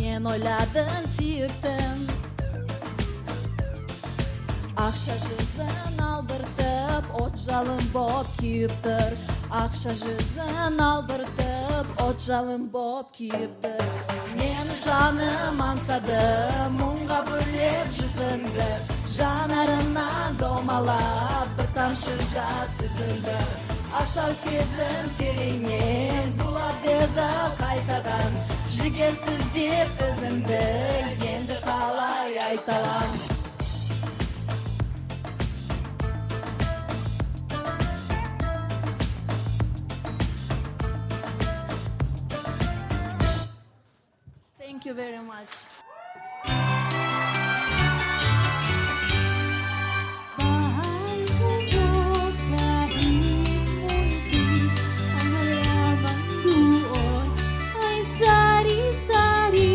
Men oyladım, siyiktim. Akşa yüzün aldırtıp, ot jalın bop kiyiptir. Akşa yüzün aldırtıp, ot jalın bop kiyiptir. Men janım amsadım, munga bölep yüzündü. Janarından domalap, bir tamşı jas süzüldü. Asal sezim terengen, bulab dedi kaytadan. Jigersiz dep özümdü, endi qalay aytalam. Thank you very much. Bahay bundok kahit munti, ang halaman doon ay sari-sari.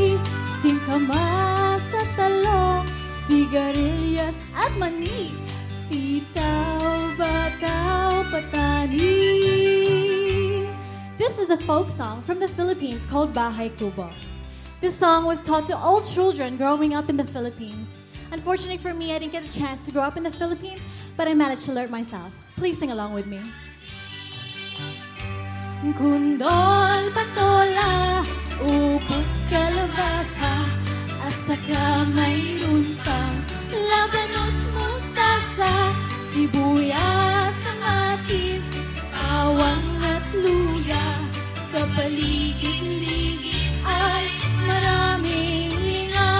Singkamas at talong, sigarilyas at mani, sitaw, bataw, patani. This is a folk song from the Philippines called Bahay Kubo. This song was taught to all children growing up in the Philippines. Unfortunately for me, I didn't get a chance to grow up in the Philippines, but I managed to learn myself. Please sing along with me. Kundol, patola, upot, kalabasa, at saka mayroon pang labanos, mustasa, sibuyas, kamatis, bawang at luya. Sa paligid-ligid ay maraming linga.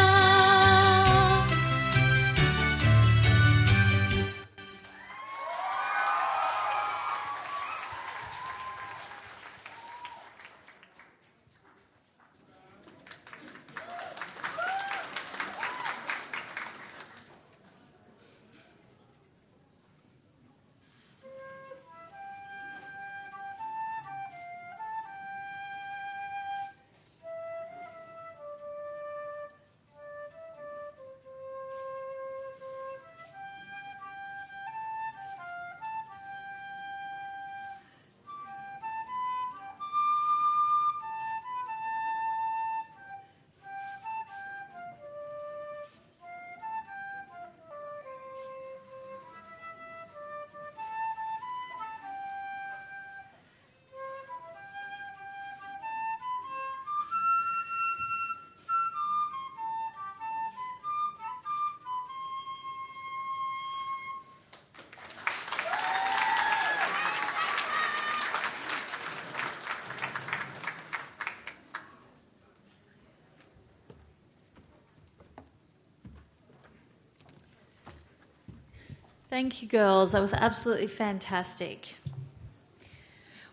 Thank you, girls. That was absolutely fantastic.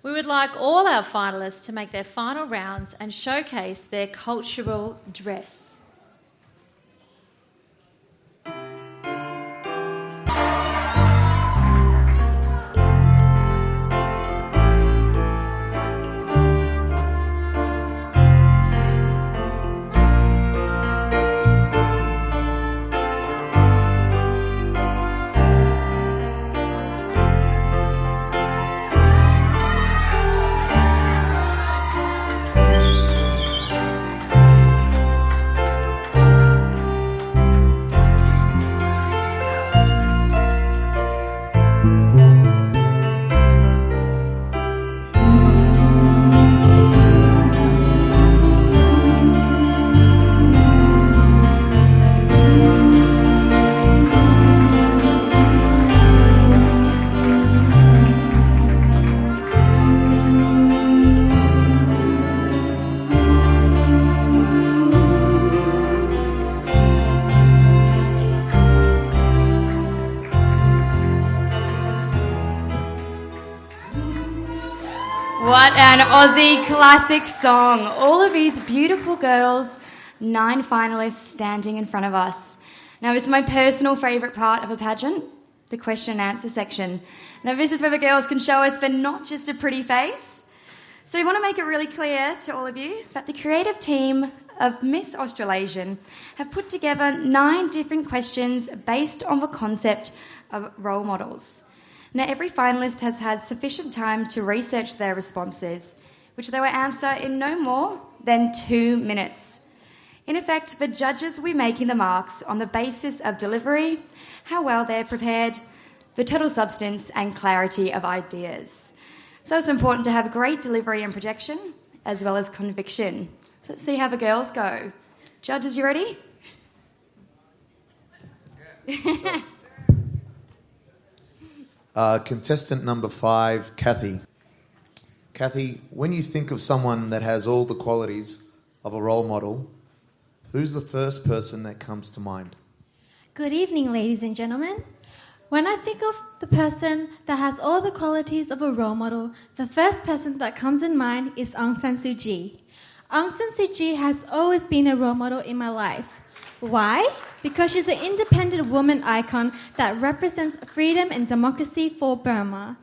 We would like all our finalists to make their final rounds and showcase their cultural dress. What an Aussie classic song. All of these beautiful girls, 9 finalists standing in front of us. Now, this is my personal favourite part of a pageant, the question and answer section. Now, this is where the girls can show us they're not just a pretty face. So we want to make it really clear to all of you that the creative team of Miss Australasian have put together 9 different questions based on the concept of role models. Now, every finalist has had sufficient time to research their responses, which they will answer in no more than 2 minutes. In effect, the judges will be making the marks on the basis of delivery, how well they're prepared, the total substance and clarity of ideas. So it's important to have great delivery and projection, as well as conviction. So let's see how the girls go. Judges, you ready? Contestant number 5, Kathy. Kathy, when you think of someone that has all the qualities of a role model, who's the first person that comes to mind? Good evening, ladies and gentlemen. When I think of the person that has all the qualities of a role model, the first person that comes in mind is Aung San Suu Kyi. Aung San Suu Kyi has always been a role model in my life. Why? Because she's an independent woman icon that represents freedom and democracy for Burma.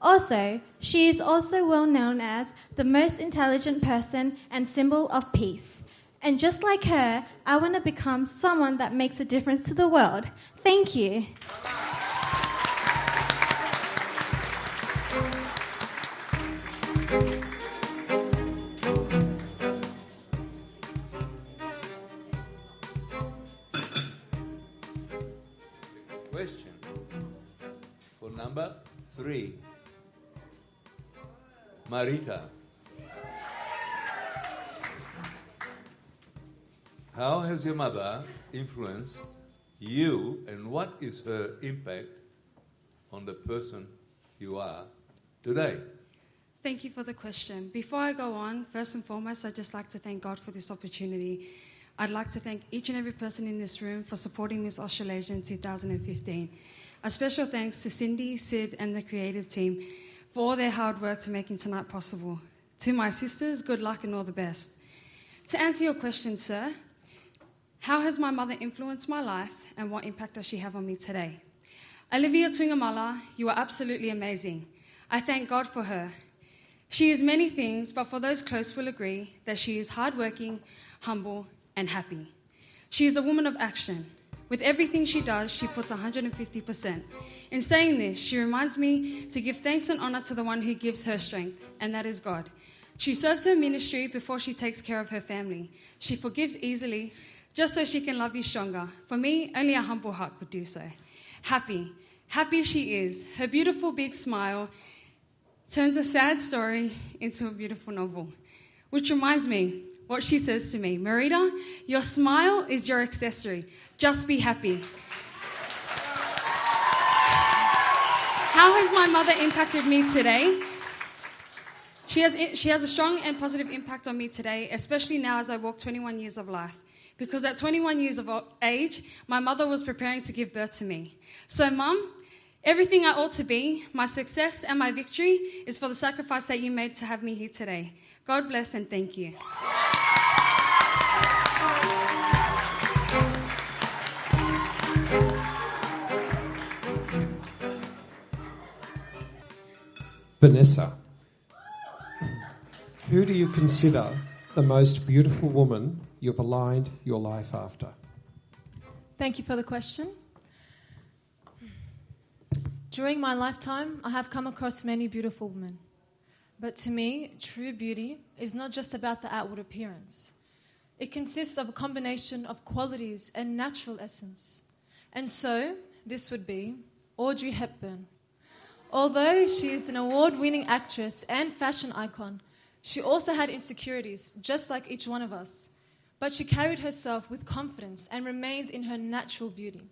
Also, she is also well known as the most intelligent person and symbol of peace. And just like her, I want to become someone that makes a difference to the world. Thank you. Question for number 3. Marita. How has your mother influenced you, and what is her impact on the person you are today? Thank you for the question. Before I go on, first and foremost, I'd just like to thank God for this opportunity. I'd like to thank each and every person in this room for supporting Miss Australasia in 2015. A special thanks to Cindy, Sid, and the creative team for all their hard work to making tonight possible. To my sisters, good luck and all the best. To answer your question, sir, how has my mother influenced my life and what impact does she have on me today? Olivia Tungamala, you are absolutely amazing. I thank God for her. She is many things, but for those close will agree that she is hardworking, humble, and happy. She is a woman of action. With everything she does, she puts 150%. In saying this, she reminds me to give thanks and honor to the one who gives her strength, and that is God. She serves her ministry before she takes care of her family. She forgives easily, just so she can love you stronger. For me, only a humble heart could do so. Happy. Happy she is. Her beautiful big smile turns a sad story into a beautiful novel. Which reminds me what she says to me. Marita, your smile is your accessory. Just be happy. How has my mother impacted me today? She has a strong and positive impact on me today, especially now as I walk 21 years of life. Because at 21 years of age, my mother was preparing to give birth to me. So, Mum, everything I ought to be, my success and my victory, is for the sacrifice that you made to have me here today. God bless and thank you. Vanessa, who do you consider the most beautiful woman you've aligned your life after? Thank you for the question. During my lifetime, I have come across many beautiful women. But to me, true beauty is not just about the outward appearance. It consists of a combination of qualities and natural essence. And so, this would be Audrey Hepburn. Although she is an award-winning actress and fashion icon, she also had insecurities, just like each one of us. But she carried herself with confidence and remained in her natural beauty.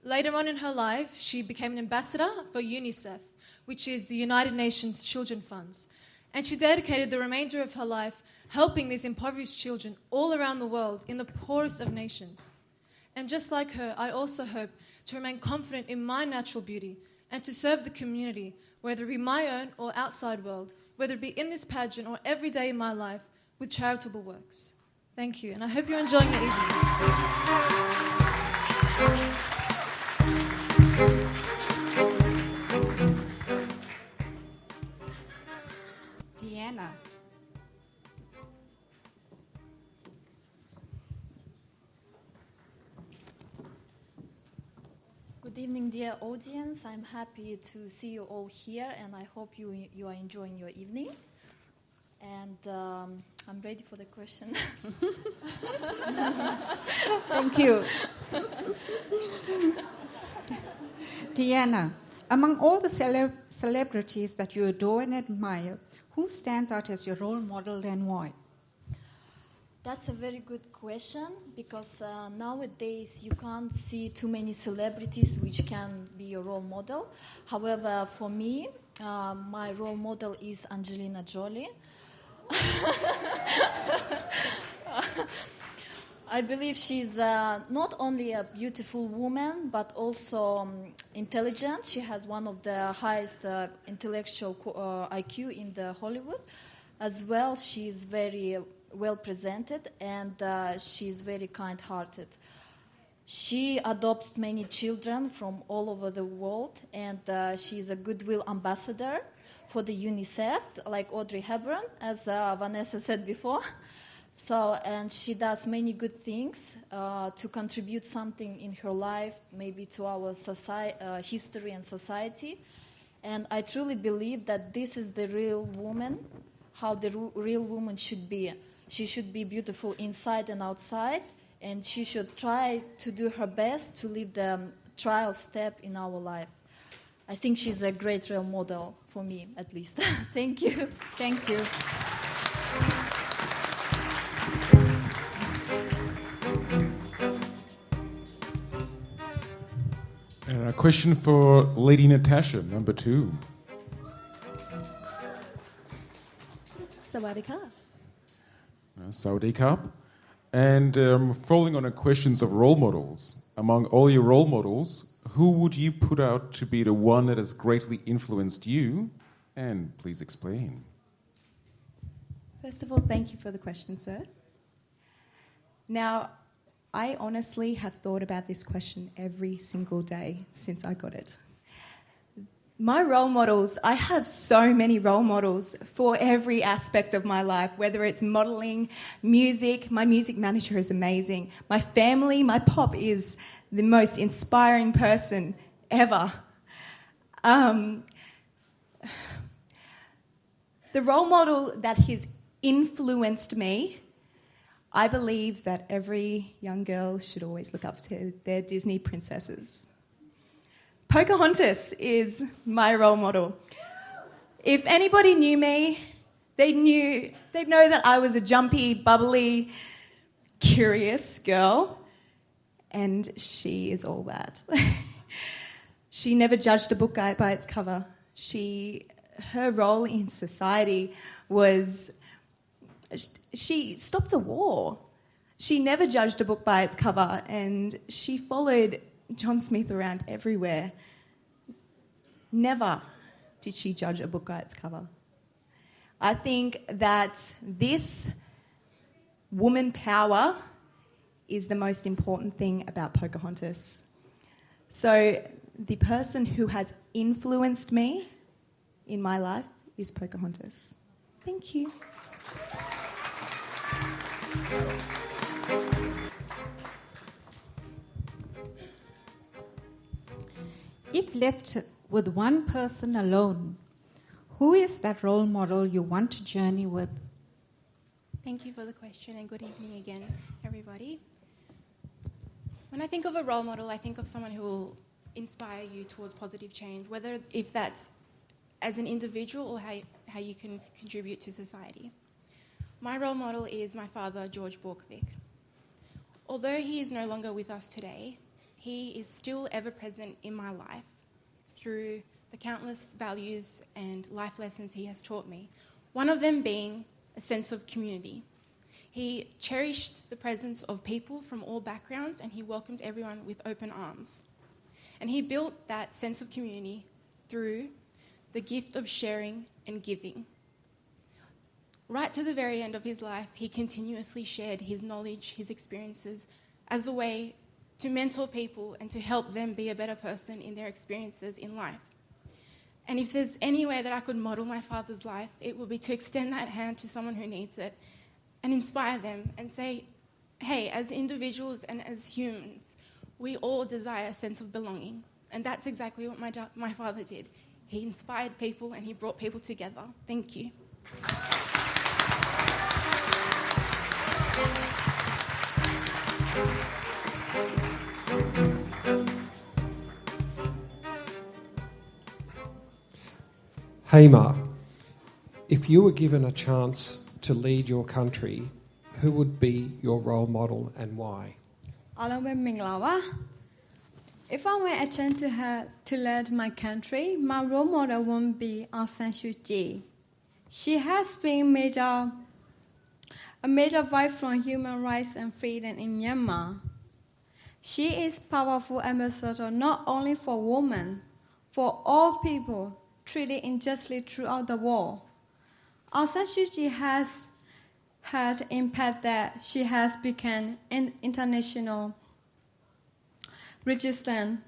Later on in her life, she became an ambassador for UNICEF, which is the United Nations Children Funds. And she dedicated the remainder of her life helping these impoverished children all around the world in the poorest of nations. And just like her, I also hope to remain confident in my natural beauty and to serve the community, whether it be my own or outside world, whether it be in this pageant or every day in my life, with charitable works. Thank you, and I hope you're enjoying your evening. Deanna. Good evening, dear audience. I'm happy to see you all here, and I hope you are enjoying your evening. And I'm ready for the question. Thank you. Deanna, among all the celebrities that you adore and admire, who stands out as your role model and why? That's a very good question because nowadays you can't see too many celebrities which can be your role model. However, for me, my role model is Angelina Jolie. I believe she's not only a beautiful woman but also intelligent. She has one of the highest intellectual IQ in the Hollywood. As well, she's very well presented and she's very kind-hearted. She adopts many children from all over the world and she's a goodwill ambassador for the UNICEF, like Audrey Hepburn, as Vanessa said before. And she does many good things to contribute something in her life, maybe to our history and society. And I truly believe that this is the real woman, how the real woman should be. She should be beautiful inside and outside, and she should try to do her best to live the trial step in our life. I think she's a great role model for me, at least. Thank you. Thank you. And a question for Lady Natasha, number 2. Sawadee ka. Saudi Cup. And following on the questions of role models, among all your role models, who would you put out to be the one that has greatly influenced you? And please explain. First of all, thank you for the question, sir. Now, I honestly have thought about this question every single day since I got it. My role models, I have so many role models for every aspect of my life, whether it's modelling, music. My music manager is amazing. My family, my pop is the most inspiring person ever. The role model that has influenced me, I believe that every young girl should always look up to their Disney princesses. Pocahontas is my role model. If anybody knew me, they'd know that I was a jumpy, bubbly, curious girl, and she is all that. She never judged a book by its cover. Her role in society was, she stopped a war. She never judged a book by its cover, and she followed John Smith around everywhere. Never did she judge a book by its cover. I think that this woman power is the most important thing about Pocahontas. So the person who has influenced me in my life is Pocahontas. Thank you. If left with one person alone, who is that role model you want to journey with? Thank you for the question and good evening again, everybody. When I think of a role model, I think of someone who will inspire you towards positive change, whether if that's as an individual or how you can contribute to society. My role model is my father, George Borkovic. Although he is no longer with us today, he is still ever present in my life through the countless values and life lessons he has taught me, one of them being a sense of community. He cherished the presence of people from all backgrounds and he welcomed everyone with open arms. And he built that sense of community through the gift of sharing and giving. Right to the very end of his life, he continuously shared his knowledge, his experiences, as a way to mentor people and to help them be a better person in their experiences in life. And if there's any way that I could model my father's life, it would be to extend that hand to someone who needs it and inspire them and say, hey, as individuals and as humans, we all desire a sense of belonging. And that's exactly what my father did. He inspired people and he brought people together. Thank you. Tamar, if you were given a chance to lead your country, who would be your role model and why? If I were a chance to lead my country, my role model won't be Aung San Suu Kyi. She has been a major voice for human rights and freedom in Myanmar. She is powerful ambassador not only for women, for all people treated unjustly throughout the world. Aung San Suu Kyi has had impact that she has become an international resistance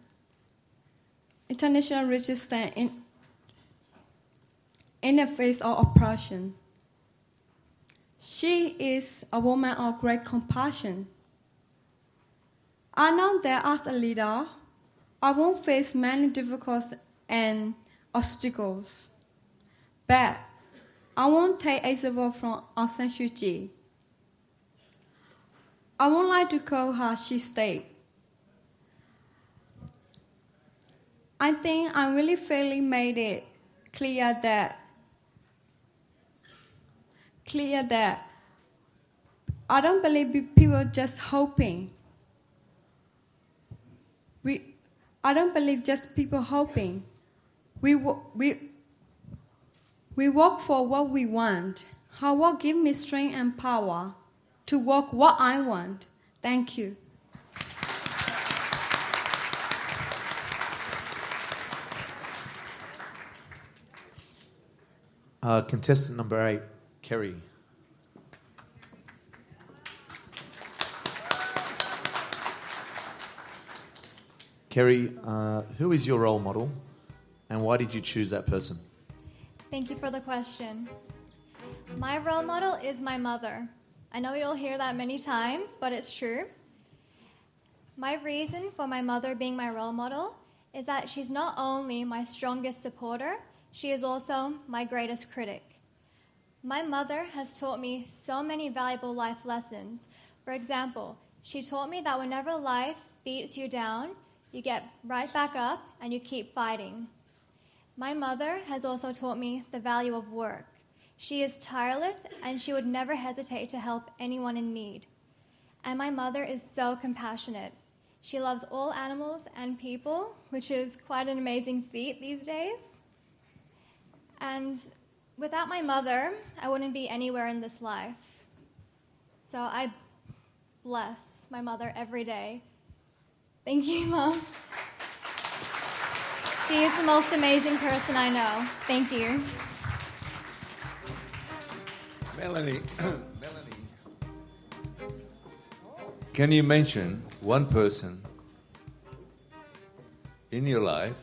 in the face of oppression. She is a woman of great compassion. I know that as a leader, I won't face many difficulties and obstacles, but I won't take example from Aung San Suu Kyi. I won't like to call her she state. I think I really fairly made it clear that I don't believe people just hoping. I don't believe just people hoping. We work for what we want. Her work gives me strength and power to work what I want. Thank you. Contestant number 8, Kerry. Kerry, who is your role model and why did you choose that person? Thank you for the question. My role model is my mother. I know you'll hear that many times, but it's true. My reason for my mother being my role model is that she's not only my strongest supporter, she is also my greatest critic. My mother has taught me so many valuable life lessons. For example, she taught me that whenever life beats you down, you get right back up and you keep fighting. My mother has also taught me the value of work. She is tireless and she would never hesitate to help anyone in need. And my mother is so compassionate. She loves all animals and people, which is quite an amazing feat these days. And without my mother, I wouldn't be anywhere in this life. So I bless my mother every day. Thank you, Mom. She is the most amazing person I know. Thank you. Melanie, can you mention one person in your life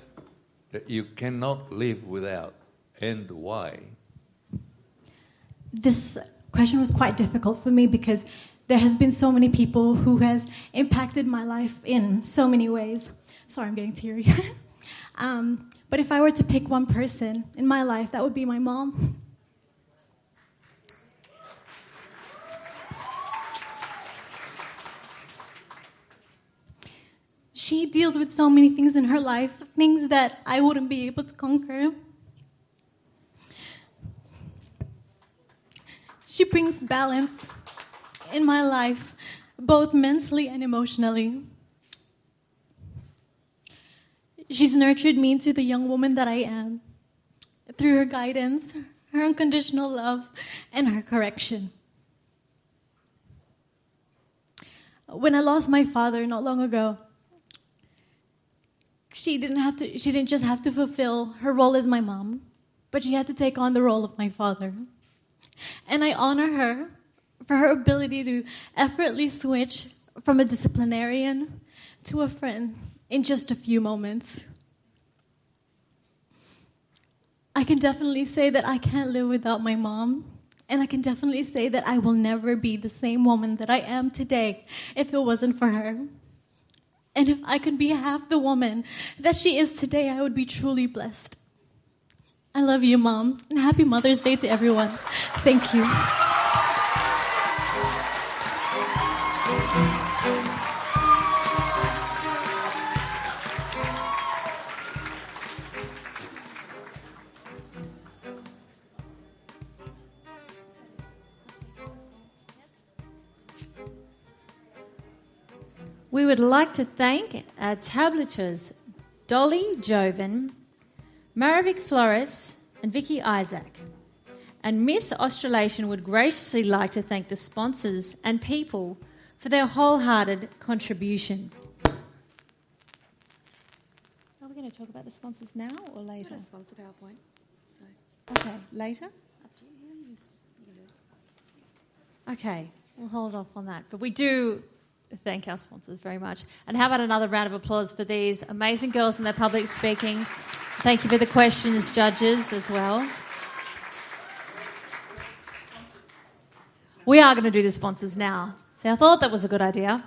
that you cannot live without and why? This question was quite difficult for me because there has been so many people who has impacted my life in so many ways. Sorry, I'm getting teary. But if I were to pick one person in my life, that would be my mom. She deals with so many things in her life, things that I wouldn't be able to conquer. She brings balance in my life, both mentally and emotionally. She's nurtured me into the young woman that I am through her guidance, her unconditional love, and her correction. When I lost my father not long ago, she didn't just have to fulfill her role as my mom, but she had to take on the role of my father. And I honor her for her ability to effortlessly switch from a disciplinarian to a friend in just a few moments. I can definitely say that I can't live without my mom, and I can definitely say that I will never be the same woman that I am today if it wasn't for her. And if I could be half the woman that she is today, I would be truly blessed. I love you, Mom, and happy Mother's Day to everyone. Thank you. We would like to thank our tableters Dolly Joven, Maravik Flores and Vicky Isaac. And Miss Australasian would graciously like to thank the sponsors and people for their wholehearted contribution. Are we going to talk about the sponsors now or later? I've got a sponsor PowerPoint. So. Okay, later? Up to you. You can do it. Okay, we'll hold off on that. But we do thank our sponsors very much. And how about another round of applause for these amazing girls and their public speaking. Thank you for the questions, judges, as well. We are going to do the sponsors now. So I thought that was a good idea.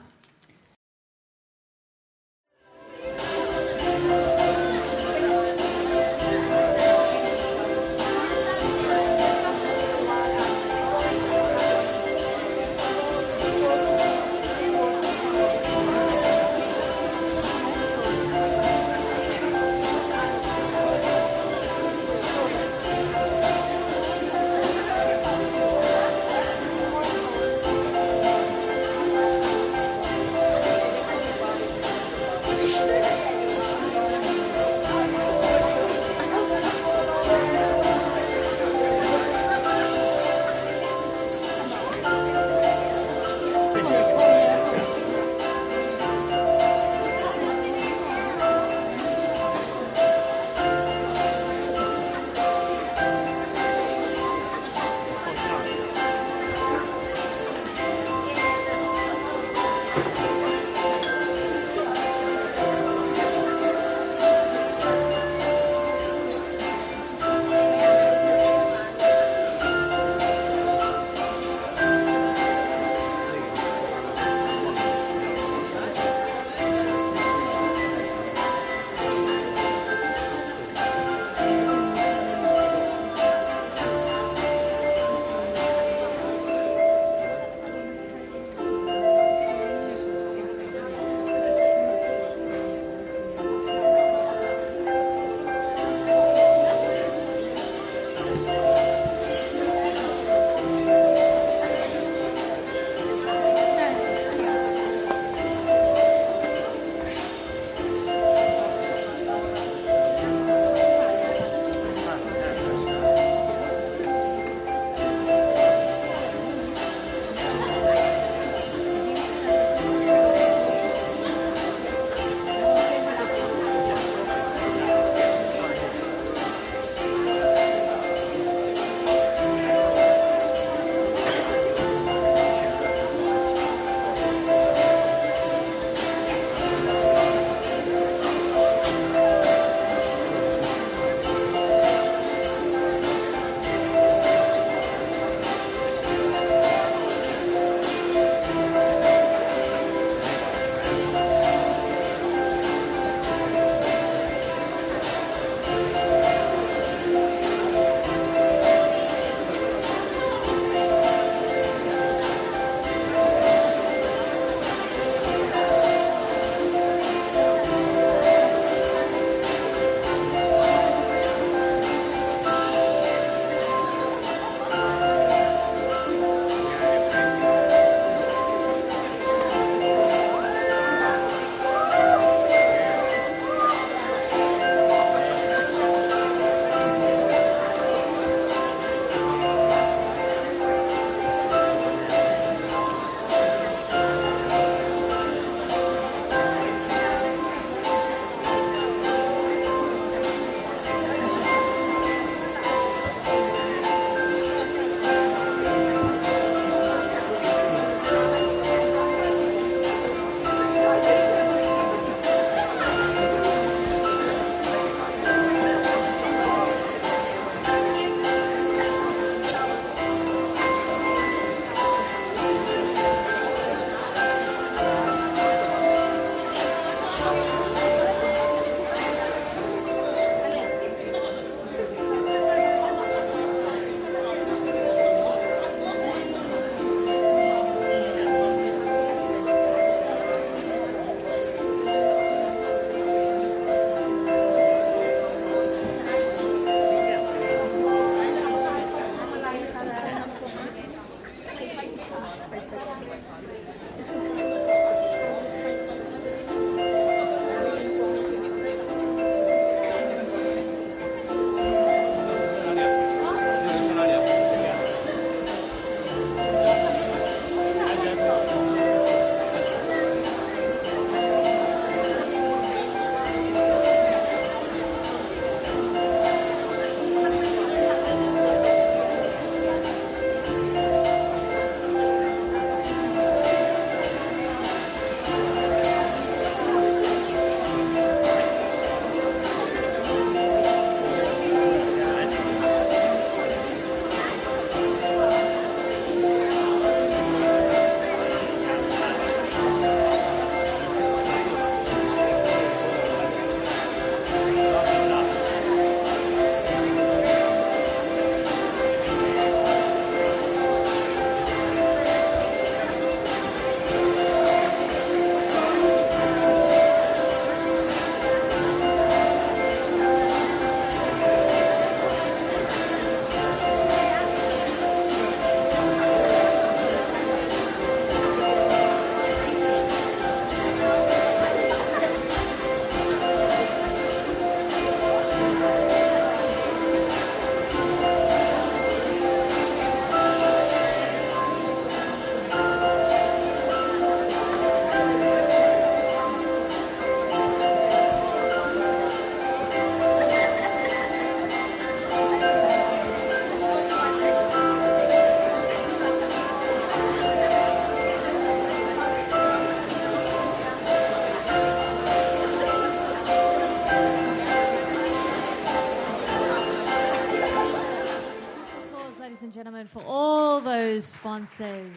answers.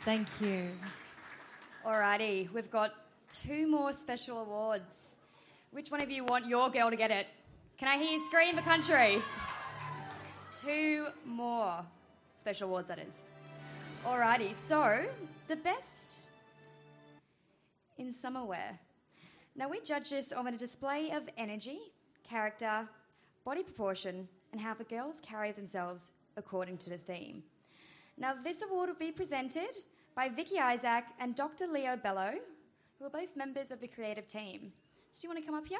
Thank you. Alrighty, we've got 2 more special awards. Which one of you want your girl to get it? Can I hear you scream for country? 2 more special awards, that is. Alrighty, so the best in summer wear. Now we judge this on a display of energy, character, body proportion, and how the girls carry themselves according to the theme. Now this award will be presented by Vicky Isaac and Dr. Leo Bello, who are both members of the creative team. Do you want to come up here?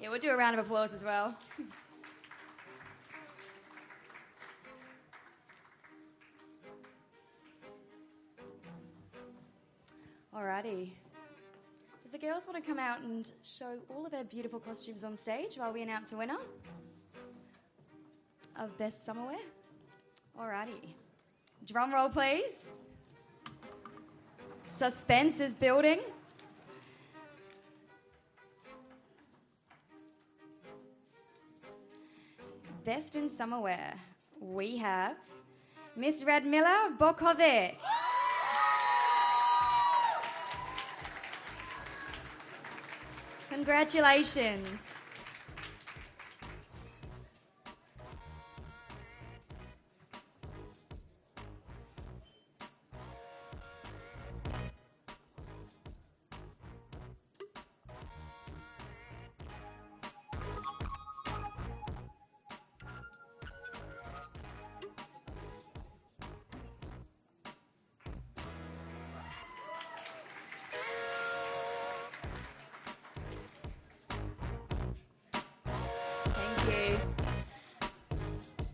Yeah, we'll do a round of applause as well. Alrighty. Does the girls want to come out and show all of their beautiful costumes on stage while we announce a winner of Best Summer Wear? Alrighty. Drum roll, please. Suspense is building. Best in Summer Wear. We have Miss Radmila Bokovic. Congratulations.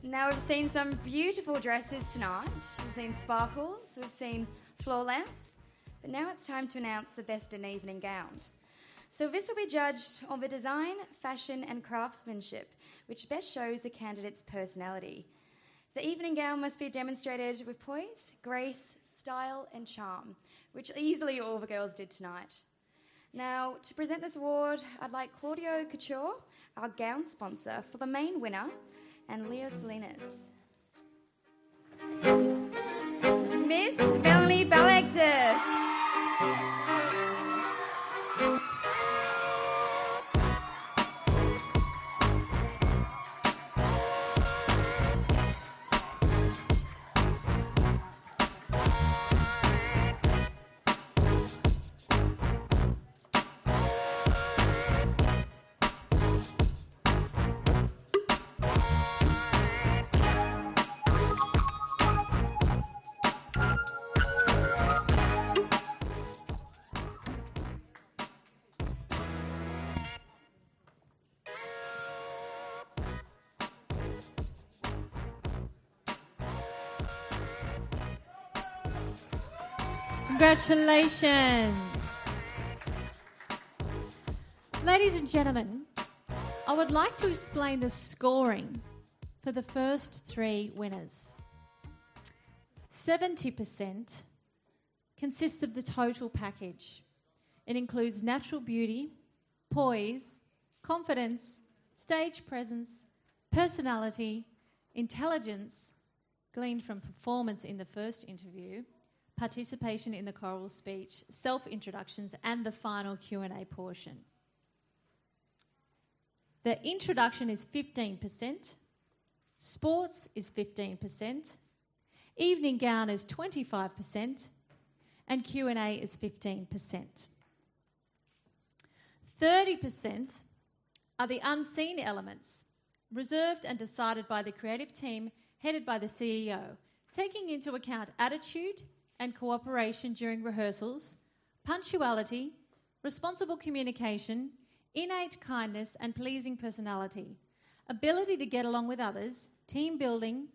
Now we've seen some beautiful dresses tonight. We've seen sparkles, we've seen floor length, but now it's time to announce the best in evening gown. So this will be judged on the design, fashion and craftsmanship, which best shows the candidate's personality. The evening gown must be demonstrated with poise, grace, style and charm, which easily all the girls did tonight. Now, to present this award, I'd like Claudio Couture, our gown sponsor, for the main winner, and Leo Salinas. Miss Melanie Balagtas. Congratulations. Ladies and gentlemen, I would like to explain the scoring for the first 3 winners. 70% consists of the total package. It includes natural beauty, poise, confidence, stage presence, personality, intelligence, gleaned from performance in the first interview, participation in the choral speech, self-introductions, and the final Q&A portion. The introduction is 15%, sports is 15%, evening gown is 25%, and Q&A is 15%. 30% are the unseen elements, reserved and decided by the creative team headed by the CEO, taking into account attitude and cooperation during rehearsals, punctuality, responsible communication, innate kindness and pleasing personality, ability to get along with others, team building,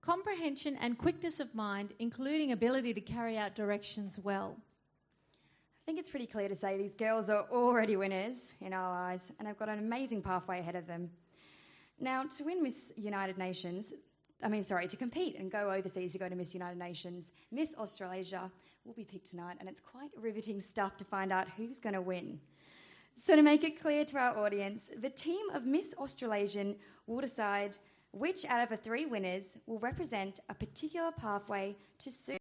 comprehension and quickness of mind, including ability to carry out directions well. I think it's pretty clear to say these girls are already winners in our eyes and have got an amazing pathway ahead of them. Now, to win Miss United Nations, to compete and go overseas to go to Miss United Nations, Miss Australasia will be picked tonight, and it's quite riveting stuff to find out who's going to win. So to make it clear to our audience, the team of Miss Australasian will decide Which out of the three winners will represent a particular pathway to suit